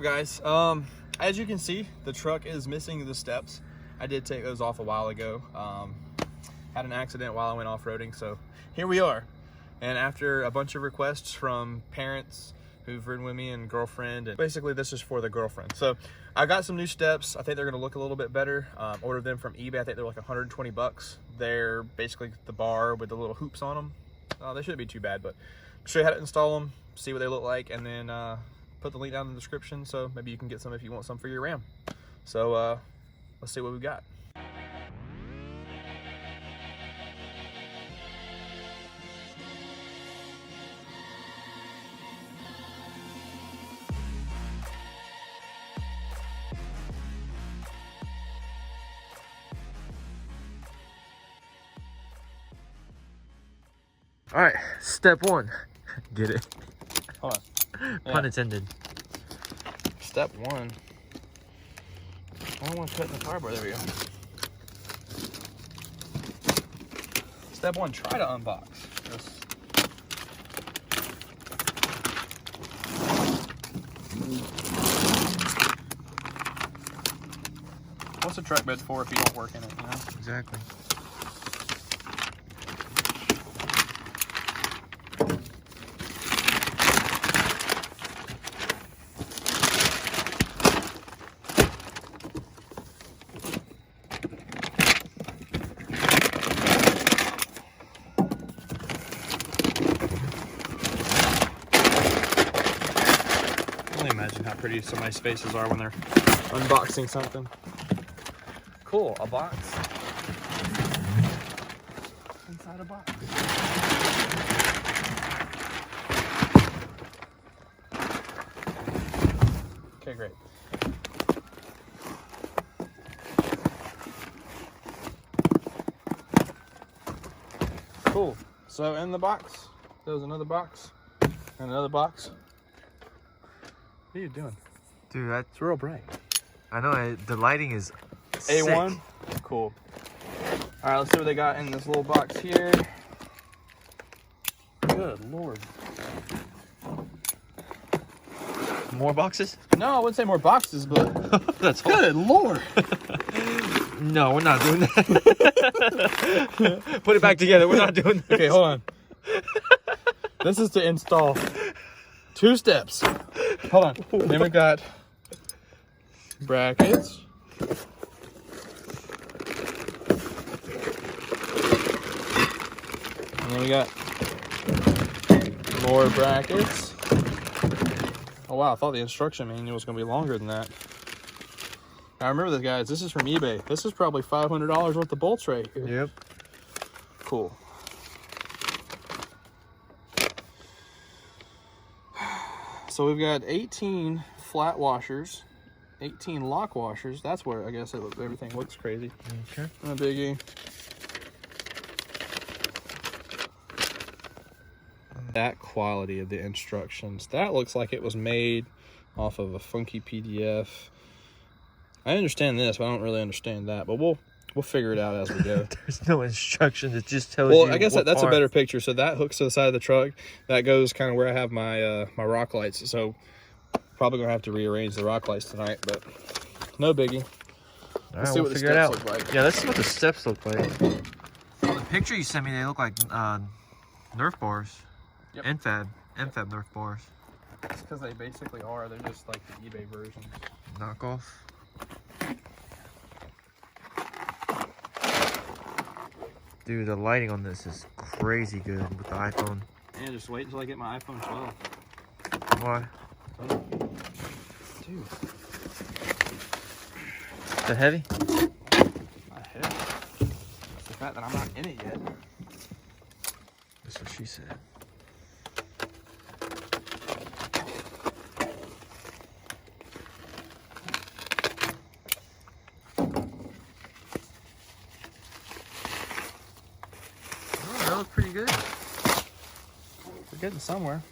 Guys, as you can see, the truck is missing the steps. I did take those off a while ago. Had an accident while I went off-roading, so here we are. And after a bunch of requests from parents who've ridden with me and girlfriend, and basically this is for the girlfriend. So I got some new steps. I think they're gonna look a little bit better. Ordered them from eBay. I think they're like 120 bucks. They're basically the bar with the little hoops on them. They shouldn't be too bad, but I'll show you how to install them, see what they look like, and then put the link down in the description so maybe you can get some if you want some for your Ram. So let's see what we got. All right, step one. Get it? Hold on. Pun intended. Step one. I don't want to cut in the carburetor. There we go. Step one, try to unbox this. What's a truck bed for if you don't work in it, you know? Exactly. Imagine how pretty somebody's faces are when they're unboxing something. Cool, a box. Inside a box. Okay, great. Cool. So in the box, there's another box and another box. What are you doing? Dude, that's It's real bright. I know the lighting is A1? sick. Cool. All right, let's see what they got in this little box here. Good Lord. More boxes? No, I wouldn't say more boxes, but That's good Lord. No, we're not doing that. Put it back together. We're not doing that. Okay, hold on. This is to install 2 steps. Hold on. Then we got brackets. And then we got more brackets. Oh wow, I thought the instruction manual was gonna be longer than that. Now remember this, guys, this is from eBay. This is probably $500 worth of bolts right here. Yep. Cool. So we've got 18 flat washers, 18 lock washers. That's where I guess everything looks crazy. Okay. No biggie. That quality of the instructions. That looks like it was made off of a funky PDF. I understand this, but I don't really understand that. But we'll figure it out as we go. There's no instructions. It just tells you. Well, I guess that's a better picture. So that hooks to the side of the truck. That goes kind of where I have my my rock lights. So probably gonna have to rearrange the rock lights tonight, but no biggie. Let's see what the figure it steps out. look like. Yeah, let's see what the steps look like. Well, the picture you sent me, they look like Nerf bars. Yep. NFAB Nerf bars. It's because they basically are. They're just like the eBay version. Knockoff. Dude, the lighting on this is crazy good with the iPhone. And just wait until I get my iPhone 12. Why? Dude, Is it heavy? my head. It's the fact that I'm not in it yet. That's what she said. Oh, that looks pretty good. We're getting somewhere.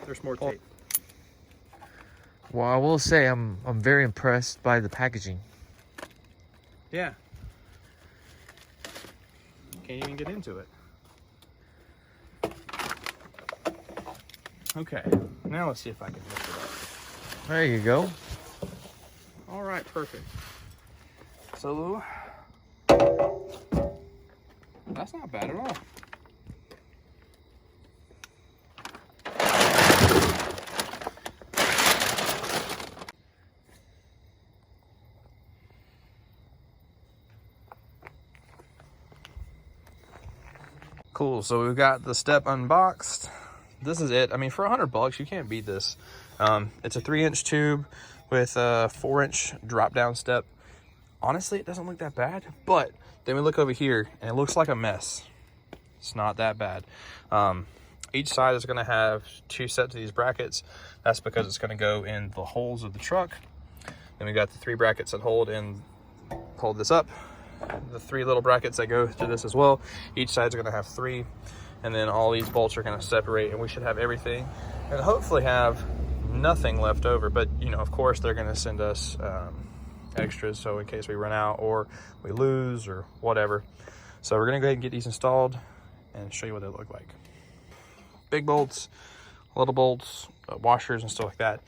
There's more tape. Well, I will say I'm very impressed by the packaging. Yeah. can't even get into it. Okay, now let's see if I can lift it up. There you go. All right, perfect. So, that's not bad at all. Cool, so we've got the step unboxed. This is it. I mean, for $100, you can't beat this. It's a 3-inch tube with a 4-inch drop down step. Honestly, it doesn't look that bad, but then we look over here and it looks like a mess. It's not that bad. Each side is gonna have 2 sets of these brackets. That's because it's gonna go in the holes of the truck. Then we got the 3 brackets that hold this up. The 3 little brackets that go to this as well. Each side's gonna have 3. And then all these bolts are gonna separate, and we should have everything and hopefully have nothing left over. But you know, of course, they're gonna send us extras, so in case we run out or we lose or whatever. So we're gonna go ahead and get these installed and show you what they look like. Big bolts, little bolts, washers and stuff like that.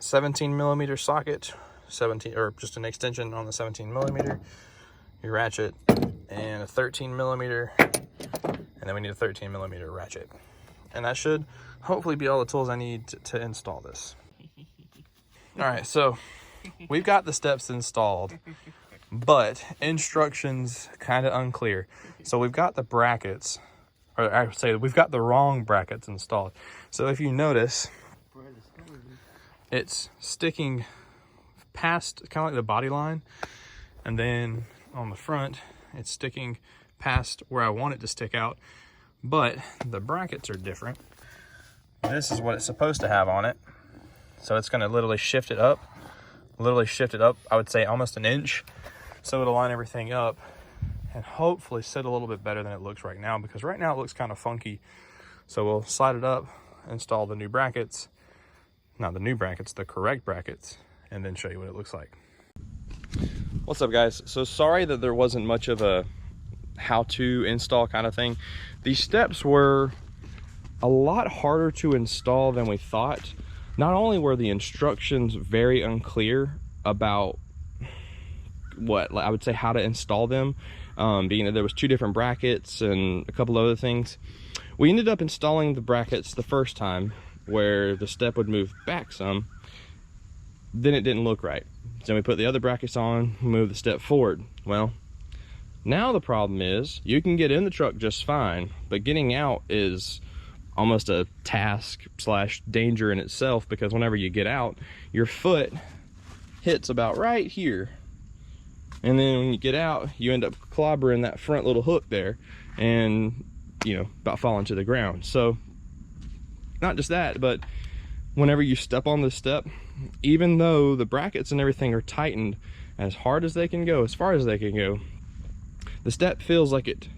17mm socket, 17, or just an extension on the 17mm, your ratchet, and a 13mm, and then we need a 13mm ratchet. And that should hopefully be all the tools I need to install this. All right, so we've got the steps installed, but instructions kind of unclear. So we've got the brackets, or I would say we've got the wrong brackets installed. So if you notice, it's sticking past kind of like the body line, and then on the front, it's sticking past where I want it to stick out, but the brackets are different. This is what it's supposed to have on it. So it's gonna literally shift it up, I would say almost an inch. So it'll line everything up and hopefully sit a little bit better than it looks right now, because right now it looks kind of funky. So we'll slide it up, install the new brackets, not the new brackets, the correct brackets, and then show you what it looks like. What's up, guys? So sorry that there wasn't much of a how to install kind of thing. These steps were a lot harder to install than we thought. Not only were the instructions very unclear about what I would say how to install them, being that there was 2 different brackets and a couple other things, we ended up installing the brackets the first time where the step would move back some. Then it didn't look right. So we put the other brackets on, move the step forward. Well, now the problem is you can get in the truck just fine, but getting out is almost a task / danger in itself, because whenever you get out, your foot hits about right here. And then when you get out, you end up clobbering that front little hook there and, you know, about falling to the ground. So not just that, but whenever you step on this step, even though the brackets and everything are tightened as hard as they can go, as far as they can go, the step feels like it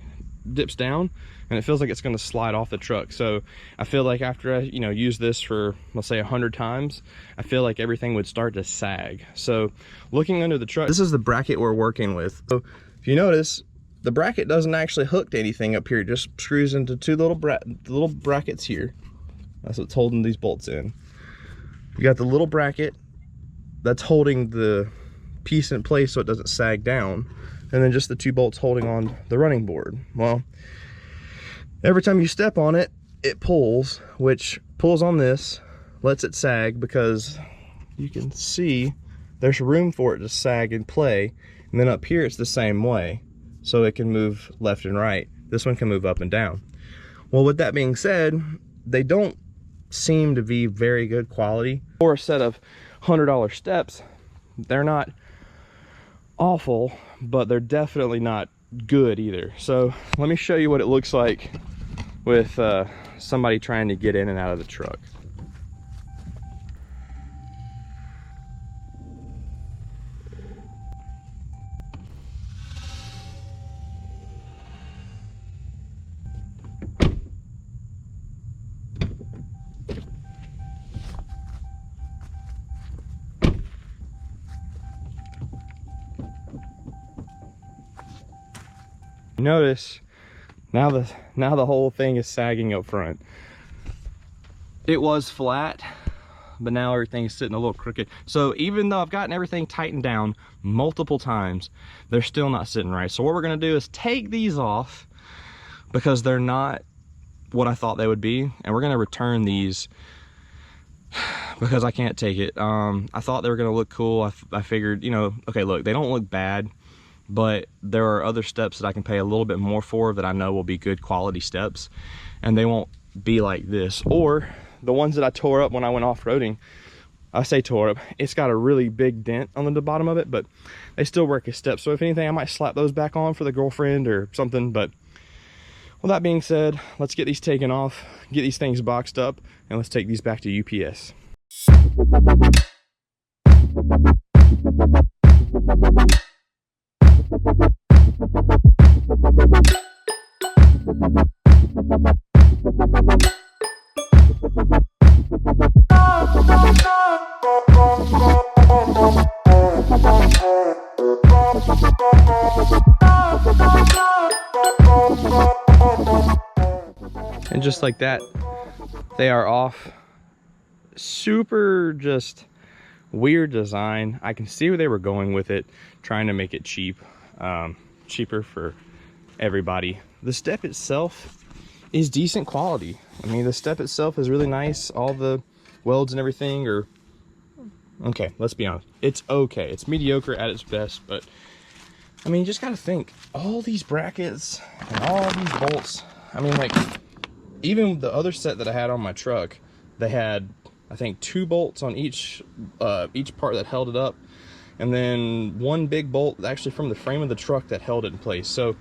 dips down and it feels like it's going to slide off the truck. So I feel like after I, you know, use this for, let's say 100 times, I feel like everything would start to sag. So looking under the truck, this is the bracket we're working with. So if you notice, the bracket doesn't actually hook to anything up here. It just screws into 2 little brackets here. That's what's holding these bolts in. You got the little bracket that's holding the piece in place so it doesn't sag down, and then just the 2 bolts holding on the running board. Well, every time you step on it, it pulls, which pulls on this, lets it sag, because you can see there's room for it to sag and play. And then up here it's the same way, so it can move left and right. This one can move up and down. Well, with that being said, they don't seem to be very good quality. For a set of $100 steps, they're not awful, but they're definitely not good either. So let me show you what it looks like with somebody trying to get in and out of the truck. Notice now the whole thing is sagging up front. It was flat, but now everything's sitting a little crooked. So even though I've gotten everything tightened down multiple times, they're still not sitting right. So what we're gonna do is take these off because they're not what I thought they would be, and we're gonna return these because I can't take it. I thought they were gonna look cool. I figured, you know, okay, look, they don't look bad, but there are other steps that I can pay a little bit more for that I know will be good quality steps, and they won't be like this. Or the ones that I tore up when I went off-roading, I say tore up, it's got a really big dent on the bottom of it, but they still work as steps. So if anything, I might slap those back on for the girlfriend or something. But with that being said, let's get these taken off, get these things boxed up, and let's take these back to UPS. And just like that, they are off. Super just weird design. I can see where they were going with it, trying to make it cheap, cheaper for everybody. The step itself is decent quality. I mean, the step itself is really nice. All the welds and everything are okay. Let's be honest, it's okay. It's mediocre at its best, but I mean, you just gotta think, all these brackets and all these bolts. I mean, like, even the other set that I had on my truck, they had, I think, 2 bolts on each part that held it up, and then 1 big bolt actually from the frame of the truck that held it in place. So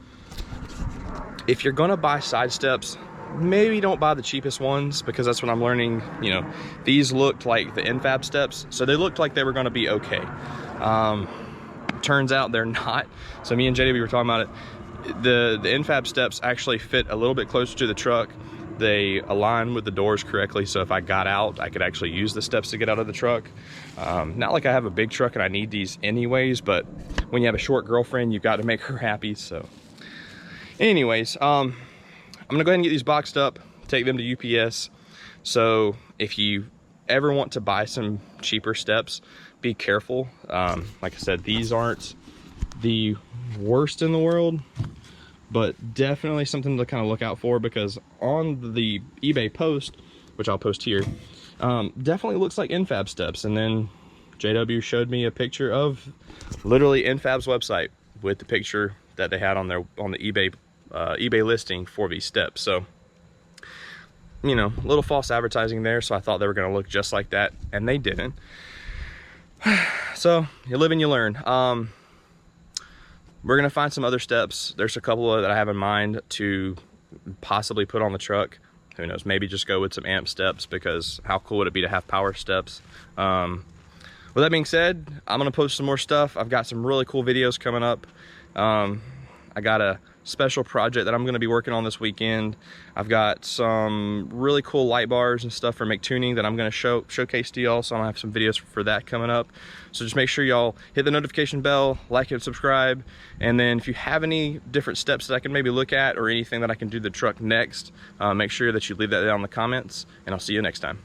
if you're gonna buy side steps, maybe don't buy the cheapest ones, because that's what I'm learning. You know, these looked like the Infab steps, so they looked like they were gonna be okay. Turns out they're not. So me and JW were talking about it. The Infab steps actually fit a little bit closer to the truck. They align with the doors correctly, so if I got out, I could actually use the steps to get out of the truck. Not like I have a big truck and I need these anyways, but when you have a short girlfriend, you've got to make her happy. So anyways, I'm gonna go ahead and get these boxed up, take them to UPS. So if you ever want to buy some cheaper steps, be careful. Like I said, these aren't the worst in the world, but definitely something to kind of look out for, because on the eBay post, which I'll post here, definitely looks like Infab steps. And then JW showed me a picture of literally Infab's website with the picture that they had on the eBay listing for these steps. So, you know, a little false advertising there. So I thought they were going to look just like that, and they didn't. So you live and you learn. We're gonna find some other steps. There's a couple that I have in mind to possibly put on the truck. Who knows, maybe just go with some amp steps, because how cool would it be to have power steps? With that being said, I'm gonna post some more stuff. I've got some really cool videos coming up. I got a special project that I'm gonna be working on this weekend. I've got some really cool light bars and stuff for McTuning that I'm gonna showcase to y'all, so I'm gonna have some videos for that coming up. So just make sure y'all hit the notification bell, like and subscribe, and then if you have any different steps that I can maybe look at, or anything that I can do to the truck next, make sure that you leave that down in the comments, and I'll see you next time.